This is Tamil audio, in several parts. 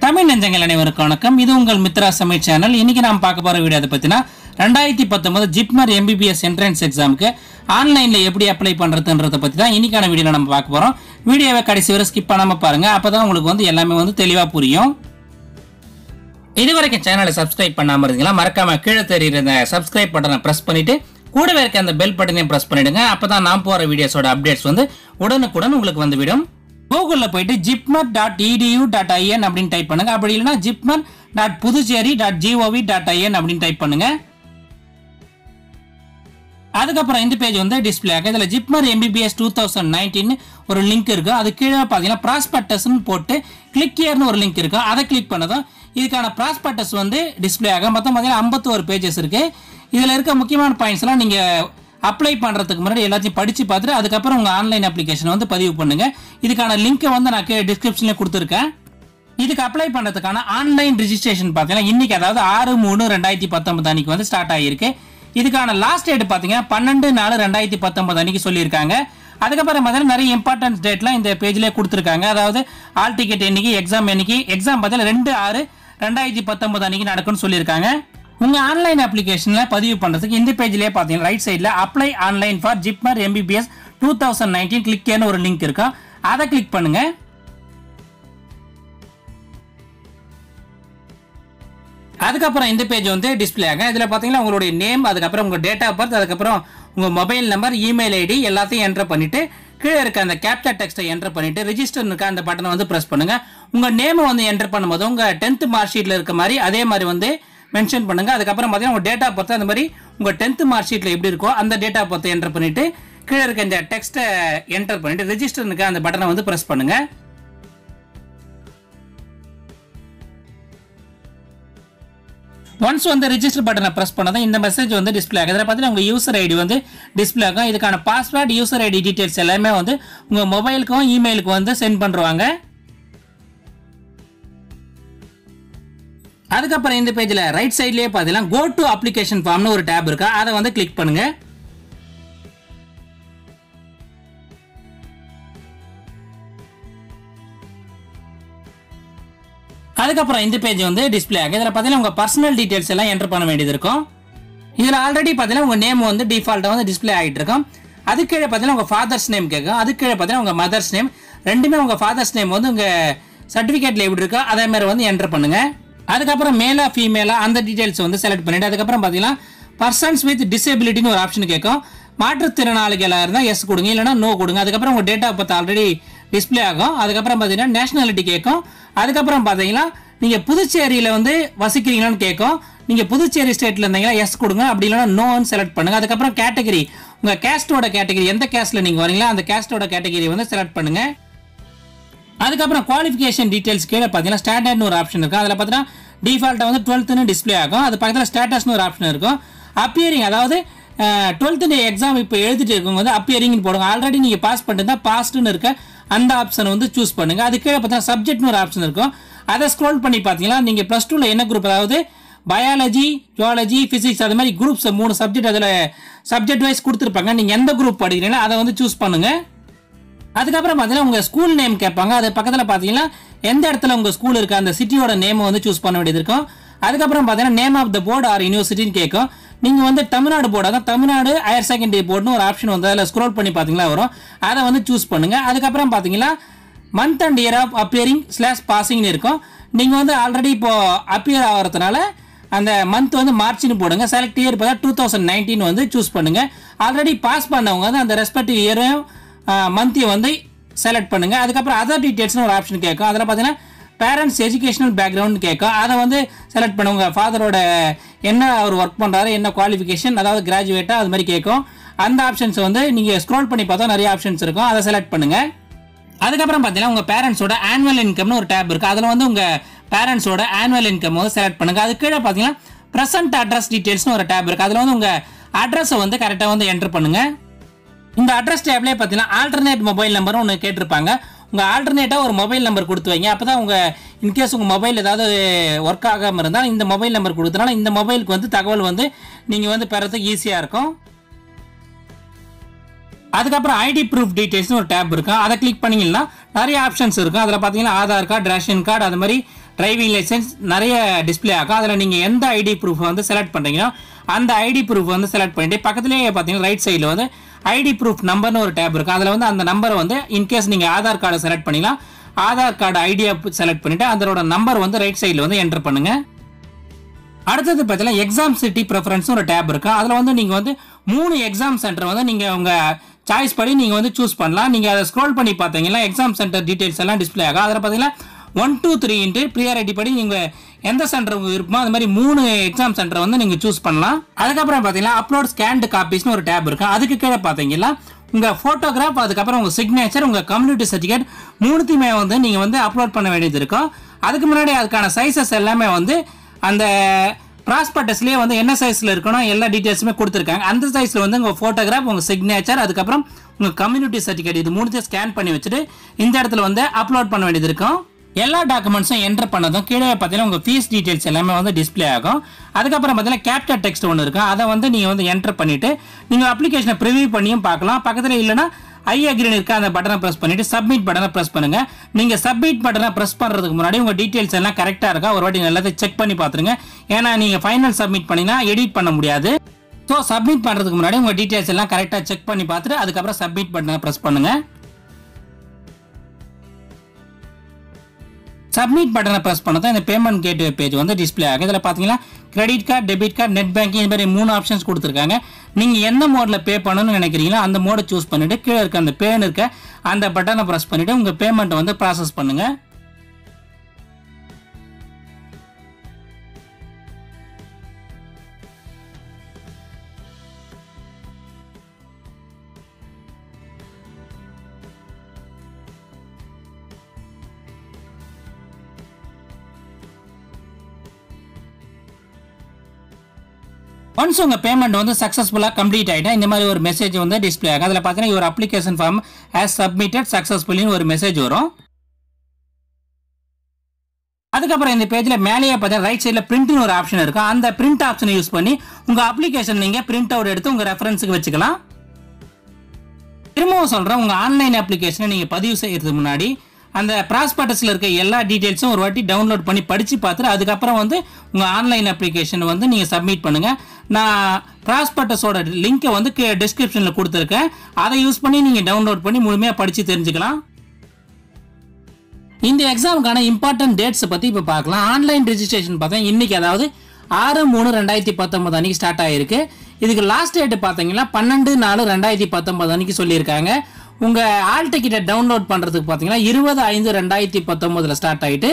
தமிழ் நெஞ்சங்கள் அனைவருக்கும் வணக்கம். இது உங்கள் மித்ரா சமையல் சேனல். இன்னைக்கு நாம் பார்க்க போற வீடியோ பத்தினா 2019 ஜிப்மர் எம்பிபிஎஸ் என்ட்ரன்ஸ் எக்ஸாமுக்கு ஆன்லைன்ல எப்படி அப்ளை பண்றதுன்றத பத்தி தான் இன்னைக்கான வீடியோல நம்ம பார்க்க போறோம். வீடியோவை கடைசி வரை ஸ்கிப் பண்ணாம பாருங்க. அப்பதான் உங்களுக்கு எல்லாமே தெளிவா புரியும். இதுவரைக்கும் சேனலை சப்ஸ்கிரைப் பண்ணாம இருந்தீங்கன்னா மறக்காம கீழே தெரியுற சப்ஸ்கிரைப் பட்டனை பிரஸ் பண்ணிட்டு கூடவே இருக்க அந்த பெல் பட்டனையும் பிரஸ் பண்ணிடுங்க. அப்பதான் நான் போற வீடியோஸோட அப்டேட்ஸ் உடனுக்குடன் உங்களுக்கு வந்துவிடும். கூகுள்ல போயிட்டு jipmer.edu.in அப்படின்னு டைப் பண்ணுங்க. அப்படி இல்லைன்னா jipmer.puducherry.gov.in அப்படின்னு டைப் பண்ணுங்க. அதுக்கப்புறம் இந்த பேஜ் டிஸ்பிளே ஆகும். இதுல ஜிப்மர் எம்பிபிஎஸ் 2019 ஒரு லிங்க் இருக்கு. அது கீழே பாத்தீங்கன்னா ப்ராஸ்பெக்டஸ்னு போட்டு கிளிக் ஹியர்னு ஒரு லிங்க் இருக்கு. அதை கிளிக் பண்ணதும் இதுக்கான ப்ராஸ்பெக்டஸ் டிஸ்பிளே ஆகும். மொத்தம் பாத்தீங்கன்னா 51 பேஜஸ் இருக்கு. இதுல இருக்க முக்கியமான பாயிண்ட்ஸ் எல்லாம் நீங்க அப்ளை பண்றதுக்கு முன்னாடி எல்லாத்தையும் படிச்சு பார்த்துட்டு அதுக்கப்புறம் உங்க ஆன்லைன் அப்ளிகேஷன் பதிவு பண்ணுங்க. இதுக்கான லிங்க் நான் டிஸ்கிரிப்ஷன்ல கொடுத்துருக்கேன். இதுக்கு அப்ளை பண்றதுக்கான ஆன்லைன் ரெஜிஸ்ட்ரேஷன் பாத்தீங்கன்னா இன்னைக்கு அதாவது 6/3/2019 அன்னைக்கு ஸ்டார்ட் ஆகியிருக்கு. இதுக்கான லாஸ்ட் டேட் பாத்தீங்கன்னா 12/4/2019 அன்னைக்கு சொல்லியிருக்காங்க. அதுக்கப்புறம் நிறைய இம்பார்ட்டன்ஸ் டேட்லாம் இந்த பேஜ்லேயே கொடுத்துருக்காங்க. அதாவது ஆல் டிக்கெட் என்னைக்கு, எக்ஸாம் என்னைக்கு, எக்ஸாம் பார்த்தீங்கன்னா 2/6/2019 அன்னைக்கு நடக்கும்னு சொல்லியிருக்காங்க. உங்க ஆன்லைன் அப்ளிகேஷன்ல பதிவு பண்றதுக்கு இந்த பேஜ்லயே பாத்தீங்கன்னா ரைட் சைடுல apply online for JIPMER MBBS 2019 கிளிக்னு ஒரு லிங்க் இருக்கா. அதை கிளிக் பண்ணுங்க. அதுக்கப்புறம் இந்த பேஜ் டிஸ்பிளே ஆகும். இதுல பாத்தீங்கன்னா உங்களுடைய நேம், அதுக்கப்புறம் உங்க டேட் ஆஃப் பர்த், அதுக்கப்புறம் உங்க மொபைல் நம்பர், இமெயில் ஐடி எல்லாத்தையும் என்டர் பண்ணிட்டு கீழே இருக்க அந்த கேப்சா டெக்ஸ்ட்டை என்டர் பண்ணிட்டு ரெஜிஸ்டர் இருக்க அந்த பட்டனை பிரஸ் பண்ணுங்க. உங்க நேம் என்டர் பண்ணும்போது உங்க 10th மார்க் ஷீட்ல இருக்க மாதிரி அதே மாதிரி மென்ஷன் பண்ணுங்க. அதுக்கப்புறம் பார்த்தீங்கன்னா உங்க டேட் ஆஃப் பர்த் அந்த மாதிரி உங்க 10th மார்க் ஷீட்ல எப்படி இருக்கோ அந்த டேட் ஆஃப் பர்த் என்டர் பண்ணிட்டு கீழே இருக்க இந்த டெக்ஸ்ட்டை என்டர் பண்ணிட்டு ரெஜிஸ்டர் இருக்க அந்த பட்டனை பிரஸ் பண்ணுங்க. ஒன்ஸ் ரெஜிஸ்டர் பட்டனை பிரஸ் பண்ணதும் இந்த மெசேஜ் டிஸ்பிளே ஆகும். இதில் பார்த்தீங்கன்னா உங்க யூசர் ஐடி டிஸ்பிளே ஆகும். இதுக்கான பாஸ்வேர்ட், யூசர் ஐடி டீடைல்ஸ் எல்லாமே உங்க மொபைலுக்கும் இமெயிலுக்கும் சென்ட் பண்ணுவாங்க. அதுக்கப்புறம் இந்த பேஜ்ல ரைட் சைட்லயே பாத்தீங்கன்னா கோ டு அப்ளிகேஷன் ஃபார்ம்னு ஒரு டேப் இருக்கா. அதை கிளிக் பண்ணுங்க. அதுக்கப்புறம் இந்த பேஜ் டிஸ்பிளே ஆகும். இதுல பாத்தீங்கன்னா உங்க பர்சனல் டீடைல்ஸ் எல்லாம் என்டர் பண்ண வேண்டியது இருக்கும். இதுல ஆல்ரெடி பாத்தீங்கன்னா உங்க நேம் டிஃபால்ட்டா டிஸ்பிளே ஆகிட்டு இருக்கும். அதுக்கு கீழே பாத்தீங்கன்னா உங்க ஃபாதர்ஸ் நேம் கேட்கும். அதுக்கு கீழே பாத்தீங்கன்னா உங்க மதர்ஸ் நேம். ரெண்டுமே உங்க ஃபாதர்ஸ் நேம் உங்க சர்டிபிகேட்ல எப்படி இருக்கோ அதே மாதிரி என்டர் பண்ணுங்க. அதுக்கப்புறம் மேலா ஃபீமேலா அந்த டீடைல்ஸ் செலக்ட் பண்ணிட்டு அதுக்கப்புறம் பாத்தீங்கன்னா பர்சன்ஸ் வித் டிசேபிலிட்டின்னு ஒரு ஆப்ஷன் கேட்கும். மாற்றுத்திறனாளிகளா இருந்தா எஸ் கொடுங்க, இல்லைன்னா நோ கொடுங்க. அதுக்கப்புறம் உங்க date of birth already display ஆகும். அதுக்கப்புறம் பாத்தீங்கன்னா நேஷனாலிட்டி கேட்கும். அதுக்கப்புறம் பாத்தீங்கன்னா நீங்க புதுச்சேரியில வசிக்கிறீங்களான்னு கேட்கும். நீங்க புதுச்சேரி ஸ்டேட்ல இருந்தீங்கன்னா எஸ் கொடுங்க, அப்படி இல்லைன்னா நோன்னு செலக்ட் பண்ணுங்க. அதுக்கப்புறம் கேட்டகரி, உங்க கேஸ்டோட கேட்டகரி, எந்த கேஸ்ட்ல நீங்க வரீங்களோ அந்த கேஸ்டோட கேட்டகரி செலக்ட் பண்ணுங்க. அதுக்கப்புறம் குவாலிஃபிகேஷன் டீடைல்ஸ் கீழே பார்த்தீங்கன்னா ஸ்டாண்டர்ட்னு ஒரு ஆப்ஷன் இருக்கும். அதில் பார்த்தீங்கன்னா டிஃபால்ட்டாக 12th டிஸ்பிளே ஆகும். அது பக்கத்தில் ஸ்டேட்டஸ்னு ஒரு ஆப்ஷன் இருக்கும். அப்பியரிங், அதாவது 12th எக்ஸாம் இப்போ எழுதிட்டு இருக்கவங்க அப்பியரிங்னு போடுங்க. ஆல்ரெடி நீங்கள் பாஸ் பண்ணிட்டு பாஸ்ட்னு இருக்க அந்த ஆப்ஷனை சூஸ் பண்ணுங்க. அது கீழே பார்த்தீங்கன்னா சப்ஜெக்ட்னு ஒரு ஆப்ஷன் இருக்கும். அதை ஸ்க்ரோல் பண்ணி பார்த்தீங்கன்னா நீங்கள் +2ல என்ன குரூப், அதாவது பயாலஜி, ஜுவாலஜி, பிசிக்ஸ், அது மாதிரி குரூப்ஸ் 3 சப்ஜெக்ட் அதில் சப்ஜெக்ட் வைஸ் கொடுத்துருப்பாங்க. நீங்கள் எந்த குரூப் படிக்கிறீங்களோ அதை சூஸ் பண்ணுங்க. அதுக்கப்புறம் பார்த்தீங்கன்னா உங்க ஸ்கூல் நேம் கேட்பாங்க. அது பக்கத்தில் பார்த்தீங்கன்னா எந்த இடத்துல உங்க ஸ்கூல் இருக்கு அந்த சிட்டியோட நேம் சூஸ் பண்ண வேண்டியது இருக்கும். அதுக்கப்புறம் பார்த்தீங்கன்னா name of the board R யூனிவர்சிட்டின்னு கேட்கும். நீங்க Tamil Nadu board, Tamil Nadu higher secondary போர்டுன்னு ஒரு ஆப்ஷன் அதில் ஸ்க்ரோல் பண்ணி பார்த்தீங்கன்னா வரும். அதை சூஸ் பண்ணுங்க. அதுக்கப்புறம் பார்த்தீங்கன்னா month and year of appearing /பாசிங்னு இருக்கும். நீங்க ஆல்ரெடி இப்போ அப்பியர் ஆகிறதுனால அந்த மந்த் மார்ச்னு போடுங்க. செலக்ட் இயர் பார்த்தா 2019 சூஸ் பண்ணுங்க. ஆல்ரெடி பாஸ் பண்ணவங்க அந்த ரெஸ்பெக்டிவ் இயரையும் மந்த்தையும் செலக்ட் பண்ணுங்க. அதுக்கப்புறம் அதர் டீடைல்ஸ்னு ஒரு ஆப்ஷன் கேட்கும். அதில் பார்த்தீங்கன்னா பேரண்ட்ஸ் எஜுகேஷனல் பேக்ரவுண்ட் கேட்கும். அதை செலக்ட் பண்ணுங்க. ஃபாதரோட என்ன அவர் ஒர்க் பண்ணுறாரு, என்ன குவாலிஃபிகேஷன், அதாவது கிராஜுவேட்டா, அது மாதிரி கேட்கும். அந்த ஆப்ஷன்ஸ் நீங்கள் ஸ்க்ரோல் பண்ணி பார்த்தா நிறைய ஆப்ஷன்ஸ் இருக்கும். அதை செலக்ட் பண்ணுங்க. அதுக்கப்புறம் பார்த்தீங்கன்னா உங்கள் பேரண்ட்ஸோட ஆனுவல் இன்கம்னு ஒரு டேப் இருக்குது. அதில் உங்கள் பேரண்ட்ஸோட ஆனுவல் இன்கம் செலக்ட் பண்ணுங்க. அது கீழே பார்த்தீங்கன்னா ப்ரெசென்ட் அட்ரஸ் டீடைல்ஸ்னு ஒரு டேப் இருக்குது. அதில் உங்கள் அட்ரஸை கரெக்டாக என்டர் பண்ணுங்க. இந்த அட்ரஸ் டேப்லேயே பார்த்தீங்கன்னா ஆல்டர்னேட் மொபைல் நம்பர் ஒன்று கேட்டிருப்பாங்க. உங்கள் ஆல்டர்னேட்டாக ஒரு மொபைல் நம்பர் கொடுத்து வைங்க. அப்போ தான் இன்கேஸ் உங்கள் மொபைல் ஏதாவது ஒர்க் ஆகாமல் இருந்தால் இந்த மொபைல் நம்பர் கொடுத்தனால இந்த மொபைலுக்கு தகவல் நீங்கள் பெறதுக்கு ஈஸியாக இருக்கும். அதுக்கப்புறம் ஐடி ப்ரூஃப் டீடைல்ஸ்னு ஒரு டேப் இருக்கும். அதை கிளிக் பண்ணீங்கன்னா நிறைய ஆப்ஷன்ஸ் இருக்கும். அதில் பார்த்தீங்கன்னா ஆதார் கார்டு, ரேஷன் கார்டு, அது மாதிரி டிரைவிங் லைசன்ஸ் நிறைய டிஸ்பிளே ஆகும். அதில் நீங்கள் எந்த ஐடி ப்ரூஃப் வந்து செலக்ட் பண்ணுறீங்களோ அந்த ஐடி ப்ரூஃப் வந்து செலக்ட் பண்ணிட்டு பக்கத்துலேயே பார்த்தீங்கன்னா ரைட் சைடில் வந்து ஐடி ப்ரூஃப் நம்பர்னு ஒரு டேப் இருக்கும். அதில் வந்து அந்த நம்பரை வந்து இன்கேஸ் நீங்கள் ஆதார் கார்டை செலக்ட் பண்ணிக்கலாம், ஆதார் கார்டு ஐடியா செலக்ட் பண்ணிவிட்டு அதோட நம்பர் வந்து ரைட் சைடில் வந்து என்டர் பண்ணுங்கள். அடுத்தது பார்த்தீங்கன்னா எக்ஸாம் சிட்டி ப்ரிஃபரன்ஸ் ஒரு டேப் இருக்குது. அதில் வந்து நீங்கள் வந்து 3 எக்ஸாம் சென்டர் வந்து நீங்கள் உங்கள் சாய்ஸ் படி நீங்கள் வந்து சூஸ் பண்ணலாம். நீங்கள் அதை ஸ்க்ரோல் பண்ணி பார்த்தீங்கன்னா எக்ஸாம் சென்டர் டீட்டெயில்ஸ் எல்லாம் டிஸ்பிளே ஆகும். அதில் பார்த்தீங்கன்னா 1, 2, 3 ப்ரியாரிட்டி படி நீங்கள் எந்த சென்டர் இருக்குமோ அது மாதிரி 3 எக்ஸாம் சென்டர் வந்து நீங்கள் சூஸ் பண்ணலாம். அதுக்கப்புறம் பார்த்தீங்கன்னா அப்லோட் ஸ்கேன்டு காப்பீஸ்னு ஒரு டேப் இருக்கும். அதுக்கு கீழே பார்த்தீங்கன்னா உங்கள் ஃபோட்டோகிராஃப், அதுக்கப்புறம் உங்கள் சிக்னேச்சர், உங்கள் கம்யூனிட்டி சர்டிஃபிகேட் 3த்தையுமே வந்து நீங்கள் வந்து அப்லோட் பண்ண வேண்டியது இருக்கும். அதுக்கு முன்னாடி அதுக்கான சைஸஸ் எல்லாமே வந்து அந்த ப்ராஸ்பெக்டஸ்லேயே வந்து என்ன சைஸில் இருக்கணும் எல்லா டீட்டெயில்ஸுமே கொடுத்துருக்காங்க. அந்த சைஸில் வந்து உங்கள் ஃபோட்டோகிராஃப், உங்கள் சிக்னேச்சர், அதுக்கப்புறம் உங்கள் கம்யூனிட்டி சர்டிஃபிகேட் இது 3த்தையும் ஸ்கேன் பண்ணி வச்சுட்டு இந்த இடத்துல வந்து அப்லோட் பண்ண வேண்டியது இருக்கும். எல்லா டாக்குமெண்ட்ஸும் என்டர் பண்ணதும் கீழே பார்த்தீங்கன்னா உங்கள் ஃபீஸ் டீட்டெயில்ஸ் எல்லாமே வந்து டிஸ்பிளே ஆகும். அதுக்கப்புறம் பார்த்தீங்கன்னா கேப்சர் டெக்ஸ்ட் ஒன்று இருக்கும். அதை வந்து நீங்கள் வந்து என்டர் பண்ணிவிட்டு நீங்கள் அப்ளிகேஷனை ப்ரிவியூ பண்ணியும் பார்க்கலாம். பக்கத்தில் இல்லைனா ஐ அக்ரின்னு இருக்க அந்த பட்டனை ப்ரெஸ் பண்ணிவிட்டு சப்மிட் பட்டனை ப்ரெஸ் பண்ணுங்கள். நீங்கள் சப்மிட் பட்டனை ப்ரெஸ் பண்ணுறதுக்கு முன்னாடி உங்கள் டீட்டெயில்ஸ் எல்லாம் கரெக்டாக இருக்கா ஒரு வாட்டி எல்லாத்தையும் செக் பண்ணி பார்த்துருங்க. ஏன்னா நீங்கள் ஃபைனல் சப்மிட் பண்ணினா எடிட் பண்ண முடியாது. ஸோ சப்மிட் பண்ணுறதுக்கு முன்னாடி உங்கள் டீட்டெயில்ஸ் எல்லாம் கரெக்டாக செக் பண்ணி பார்த்துட்டு அதுக்கப்புறம் சப்மிட் பட்டனை ப்ரெஸ் பண்ணுங்கள். சப்மிட் பட்டனை ப்ரெஸ் பண்ணதான் இந்த பேமெண்ட் கேட்வே பேஜ் வந்து டிஸ்பிளே ஆகும். இதில் பார்த்தீங்கன்னா credit card, debit card, net banking இந்த மாதிரி 3 ஆப்ஷன்ஸ் கொடுத்துருக்காங்க. நீங்கள் எந்த மோடில் பே பண்ணணும்னு நினைக்கிறீங்களோ அந்த மோடை சூஸ் பண்ணிவிட்டு கீழே இருக்க அந்த பேன் இருக்க அந்த பட்டனை ப்ரெஸ் பண்ணிவிட்டு உங்கள் பேமெண்ட்டை வந்து ப்ராசஸ் பண்ணுங்கள். ஒன்ஸ் உங்கள் பேமெண்ட் வந்து சக்ஸஸ்ஃபுல்லாக கம்ப்ளீட் ஆகிட்டா இந்த மாதிரி ஒரு மெசேஜ் வந்து டிஸ்பிளே ஆகும். அதில் பார்த்தீங்கன்னா ஒரு அப்ளிகேஷன் ஃபார்ம் ஹேஸ் சப்மிட்டட் சக்ஸஸ்ஃபுல்லின்னு ஒரு மெசேஜ் வரும். அதுக்கப்புறம் இந்த பேஜில் மேலேயே பார்த்தீங்கன்னா ரைட் சைடில் பிரிண்ட்னு ஒரு ஆப்ஷன் இருக்கும். அந்த பிரிண்ட் ஆப்ஷனை யூஸ் பண்ணி உங்கள் அப்ளிகேஷன் நீங்கள் பிரிண்ட் அவுட் எடுத்து உங்கள் ரெஃபரன்ஸுக்கு வச்சுக்கலாம். திரும்பவும் சொல்கிறேன், உங்கள் ஆன்லைன் அப்ளிகேஷனை நீங்கள் பதிவு செய்யறதுக்கு முன்னாடி அந்த ப்ராஸ்பெக்டஸில் இருக்க எல்லா டீட்டெயில்ஸும் ஒரு வாட்டி டவுன்லோட் பண்ணி படித்து பார்த்துட்டு அதுக்கப்புறம் வந்து உங்கள் ஆன்லைன் அப்ளிகேஷன் வந்து நீங்கள் சப்மிட் பண்ணுங்கள். நான் ப்ராஸ்பெக்டஸோட லிங்கை வந்து டிஸ்கிரிப்ஷனில் கொடுத்துருக்கேன். அதை யூஸ் பண்ணி நீங்கள் டவுன்லோட் பண்ணி முழுமையாக படித்து தெரிஞ்சுக்கலாம். இந்த எக்ஸாமுக்கான இம்பார்ட்டன்ட் டேட்ஸை பற்றி இப்போ பார்க்கலாம். ஆன்லைன் ரெஜிஸ்ட்ரேஷன் பார்த்தா இன்றைக்கி அதாவது 6/3/2019 அன்றைக்கி ஸ்டார்ட் ஆகிருக்கு. இதுக்கு லாஸ்ட் டேட்டு பார்த்தீங்கன்னா 12/4/2019 அன்றைக்கி சொல்லியிருக்காங்க. உங்கள் ஆல் டிக்கெட்டை டவுன்லோட் பண்ணுறதுக்கு பார்த்தீங்கன்னா 20/5/2019 ஸ்டார்ட் ஆகிட்டு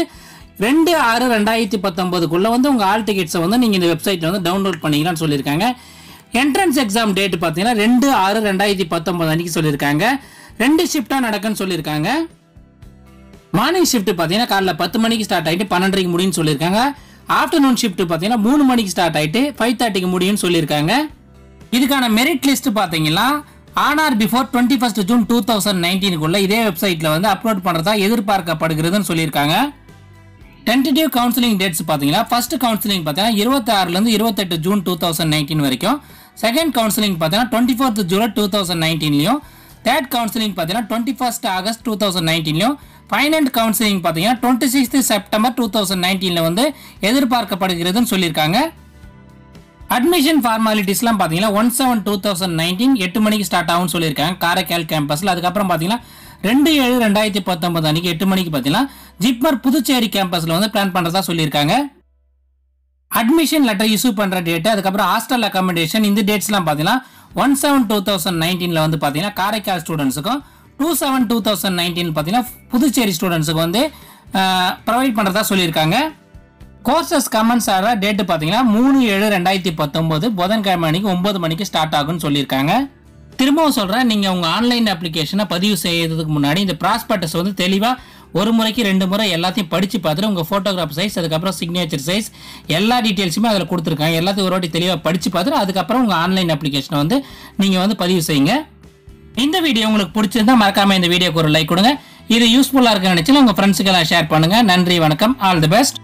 2/6/2019 வந்து உங்கள் ஆல் டிக்கெட்ஸை வந்து நீங்கள் இந்த வெப்சைட்டில் வந்து டவுன்லோட் பண்ணிக்கலாம்னு சொல்லியிருக்காங்க. என்ட்ரன்ஸ் எக்ஸாம் டேட் பார்த்தீங்கன்னா 2/6/2019 அன்றைக்கி சொல்லியிருக்காங்க. 2 ஷிஃப்டாக நடக்குன்னு சொல்லியிருக்காங்க. மார்னிங் ஷிஃப்ட் பார்த்தீங்கன்னா காலைல 10 மணிக்கு ஸ்டார்ட் ஆகிட்டு 12:30 முடியும்னு சொல்லியிருக்காங்க. ஆஃப்டர்நூன் ஷிஃப்ட் பார்த்தீங்கன்னா 3 மணிக்கு ஸ்டார்ட் ஆகிட்டு 5:30 முடியும்னு சொல்லியிருக்காங்க. இதுக்கான மெரிட் லிஸ்ட் பார்த்தீங்கன்னா ஆன் ஆர் பிஃபோர் 21 ஜூன் 2019 இதே வெப்சைட்டில் வந்து அப்லோட் பண்ணுறதா எதிர்பார்க்கப்படுகிறதுன்னு சொல்லியிருக்காங்க. டென்டேட்டிவ் கவுன்சிலிங் டேட்ஸ் பார்த்தீங்கன்னா ஃபர்ஸ்ட் கவுன்சிலிங் பார்த்தீங்கன்னா 26 28 ஜூன் 2019 வரைக்கும், செகண்ட் கவுன்சிலிங் பார்த்தீங்கன்னா 24 ஜூலை 2019 தேர்ட் கவுன்சிலிங் பார்த்தீங்கன்னா 21 ஆகஸ்ட் 2019 ஃபைனல் கவுன்சிலிங் பார்த்தீங்கன்னா 26 செப்டம்பர் 2019 வந்து எதிர்பார்க்கப்படுகிறதுன்னு சொல்லியிருக்காங்க. அட்மிஷன் ஃபார்மாலிட்டிஸ்லாம் பார்த்தீங்கன்னா 17/2019 8 மணிக்கு ஸ்டார்ட் ஆகும்னு சொல்லியிருக்காங்க காரைக்கால் கேம்பஸில். அதுக்கப்புறம் பார்த்தீங்கன்னா 2/7/2019 அன்றைக்கி 8 மணிக்கு பார்த்தீங்கன்னா ஜிப்மர் புதுச்சேரி கேம்பஸில் வந்து பிளான் பண்ணுறதா சொல்லியிருக்காங்க. அட்மிஷன் லெட்டர் இஷ்யூ பண்ணுற டேட்டு, அதுக்கப்புறம் ஹாஸ்டல் அக்காமடேஷன் இந்த டேட்ஸ்லாம் பார்த்தீங்கன்னா 1/7/2019 வந்து பார்த்தீங்கன்னா காரைக்கால் ஸ்டூடெண்ட்ஸுக்கும் 2/7/2019 பார்த்தீங்கன்னா புதுச்சேரி ஸ்டூடெண்ட்ஸுக்கு வந்து ப்ரொவைட் பண்ணுறதா சொல்லியிருக்காங்க. கோர்சஸ் கமெண்ட்ஸ் ஆகிற டேட்டு பார்த்தீங்கன்னா 3/7/2019 புதன்கிழமை அன்னைக்கு 9 மணிக்கு ஸ்டார்ட் ஆகும்னு சொல்லியிருக்காங்க. திரும்பவும் சொல்கிறேன், நீங்கள் உங்கள் ஆன்லைன் அப்ளிகேஷனை பதிவு செய்யறதுக்கு முன்னாடி இந்த ப்ராஸ்பெக்டஸ் வந்து தெளிவாக 1 முறைக்கு 2 முறை எல்லாத்தையும் படித்து பார்த்துட்டு உங்கள் ஃபோட்டோகிராஃப் சைஸ், அதுக்கப்புறம் சிக்னேச்சர் சைஸ் எல்லா டீட்டெயில்ஸுமே அதில் கொடுத்துருக்காங்க. எல்லாத்தையும் ஒரு வாட்டி தெளிவாக படித்து பார்த்துட்டு அதுக்கப்புறம் உங்கள் ஆன்லைன் அப்ளிகேஷனை வந்து நீங்கள் வந்து பதிவு செய்யுங்க. இந்த வீடியோ உங்களுக்கு பிடிச்சிருந்தா மறக்காமல் இந்த வீடியோக்கு ஒரு லைக் கொடுங்க. இது யூஸ்ஃபுல்லாக இருக்குன்னு நினச்சினா உங்கள் ஃப்ரெண்ட்ஸுக்கெல்லாம் ஷேர் பண்ணுங்கள். நன்றி, வணக்கம், ஆல் தி பெஸ்ட்.